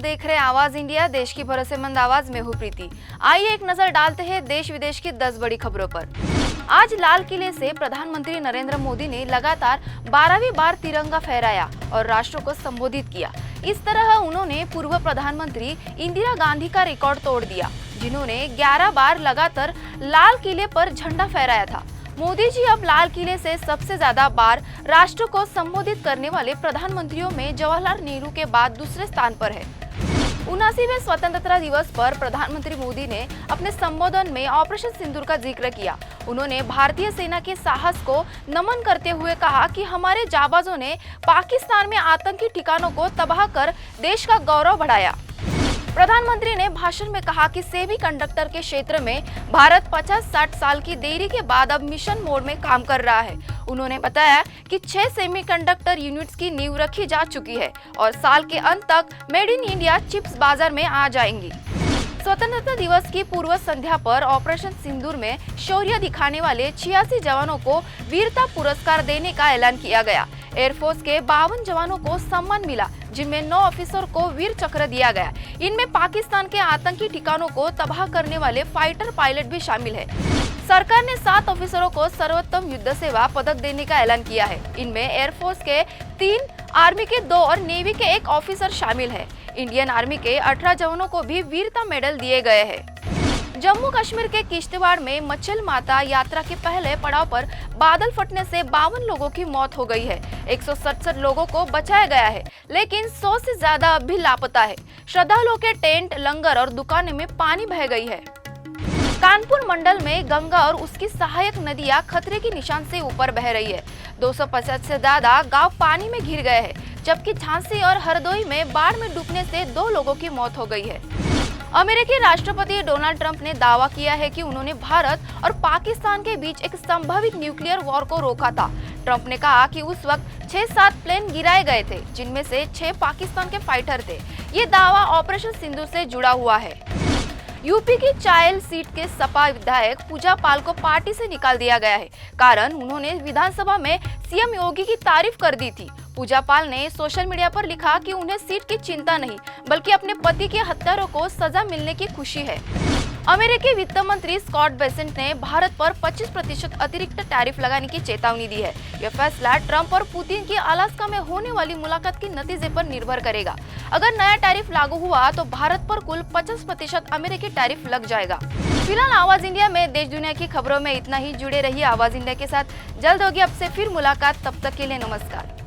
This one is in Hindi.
देख रहे आवाज इंडिया, देश की भरोसेमंद आवाज में हूँ प्रीति। आइए एक नजर डालते हैं देश विदेश की 10 बड़ी खबरों पर। आज लाल किले से प्रधानमंत्री नरेंद्र मोदी ने लगातार 12वीं बार तिरंगा फहराया और राष्ट्र को संबोधित किया। इस तरह उन्होंने पूर्व प्रधानमंत्री इंदिरा गांधी का रिकॉर्ड तोड़ दिया, जिन्होंने 11 बार लगातार लाल किले पर झंडा फहराया था। मोदी जी अब लाल किले से सबसे ज्यादा बार राष्ट्र को संबोधित करने वाले प्रधानमंत्रियों में जवाहरलाल नेहरू के बाद दूसरे स्थान पर है। 79वें स्वतंत्रता दिवस पर प्रधानमंत्री मोदी ने अपने संबोधन में ऑपरेशन सिंदूर का जिक्र किया। उन्होंने भारतीय सेना के साहस को नमन करते हुए कहा कि हमारे जाबाजों ने पाकिस्तान में आतंकी ठिकानों को तबाह कर देश का गौरव बढ़ाया। प्रधानमंत्री ने भाषण में कहा कि सेमीकंडक्टर के क्षेत्र में भारत 50-60 साल की देरी के बाद अब मिशन मोड में काम कर रहा है। उन्होंने बताया कि 6 सेमीकंडक्टर यूनिट्स की नींव रखी जा चुकी है और साल के अंत तक मेड इन इंडिया चिप्स बाजार में आ जाएंगी। स्वतंत्रता दिवस की पूर्व संध्या पर ऑपरेशन सिंदूर में शौर्य दिखाने वाले 86 जवानों को वीरता पुरस्कार देने का ऐलान किया गया। एयरफोर्स के 52 जवानों को सम्मान मिला, जिनमें 9 ऑफिसर को वीर चक्र दिया गया। इनमें पाकिस्तान के आतंकी ठिकानों को तबाह करने वाले फाइटर पायलट भी शामिल है। सरकार ने 7 ऑफिसरों को सर्वोत्तम युद्ध सेवा पदक देने का ऐलान किया है। इनमें एयरफोर्स के 3, आर्मी के 2 और नेवी के 1 ऑफिसर शामिल है। इंडियन आर्मी के 18 जवानों को भी वीरता मेडल दिए गए हैं। जम्मू कश्मीर के किश्तवाड़ में मच्छल माता यात्रा के पहले पड़ाव पर बादल फटने से 52 लोगों की मौत हो गई है। 167 लोगों को बचाया गया है, लेकिन 100 से ज्यादा अब भी लापता है। श्रद्धालुओं के टेंट, लंगर और दुकानें में पानी बह गई है। कानपुर मंडल में गंगा और उसकी सहायक नदियां खतरे के निशान से ऊपर बह रही है। 250 से ज्यादा गांव पानी में घिर गए हैं, जबकि झांसी और हरदोई में बाढ़ में डूबने से 2 लोगों की मौत हो गई है। अमेरिकी राष्ट्रपति डोनाल्ड ट्रंप ने दावा किया है कि उन्होंने भारत और पाकिस्तान के बीच एक संभावित न्यूक्लियर वॉर को रोका था। ट्रंप ने कहा कि उस वक्त 6-7 प्लेन गिराए गए थे, जिनमें से 6 पाकिस्तान के फाइटर थे। ये दावा ऑपरेशन सिंधु से जुड़ा हुआ है। यूपी की चायल सीट के सपा विधायक पूजा पाल को पार्टी से निकाल दिया गया है, कारण उन्होंने विधानसभा में सीएम योगी की तारीफ कर दी थी। पूजा पाल ने सोशल मीडिया पर लिखा कि उन्हें सीट की चिंता नहीं, बल्कि अपने पति के हत्यारों को सजा मिलने की खुशी है। अमेरिकी वित्त मंत्री स्कॉट बेसेंट ने भारत पर 25% अतिरिक्त टैरिफ लगाने की चेतावनी दी है। यह फैसला ट्रंप और पुतिन की अलास्का में होने वाली मुलाकात के नतीजे पर निर्भर करेगा। अगर नया टैरिफ लागू हुआ तो भारत पर कुल 50% अमेरिकी टैरिफ लग जाएगा। फिलहाल आवाज इंडिया में देश दुनिया की खबरों में इतना ही। जुड़े रहिए आवाज इंडिया के साथ। जल्द होगी आपसे फिर मुलाकात, तब तक के लिए नमस्कार।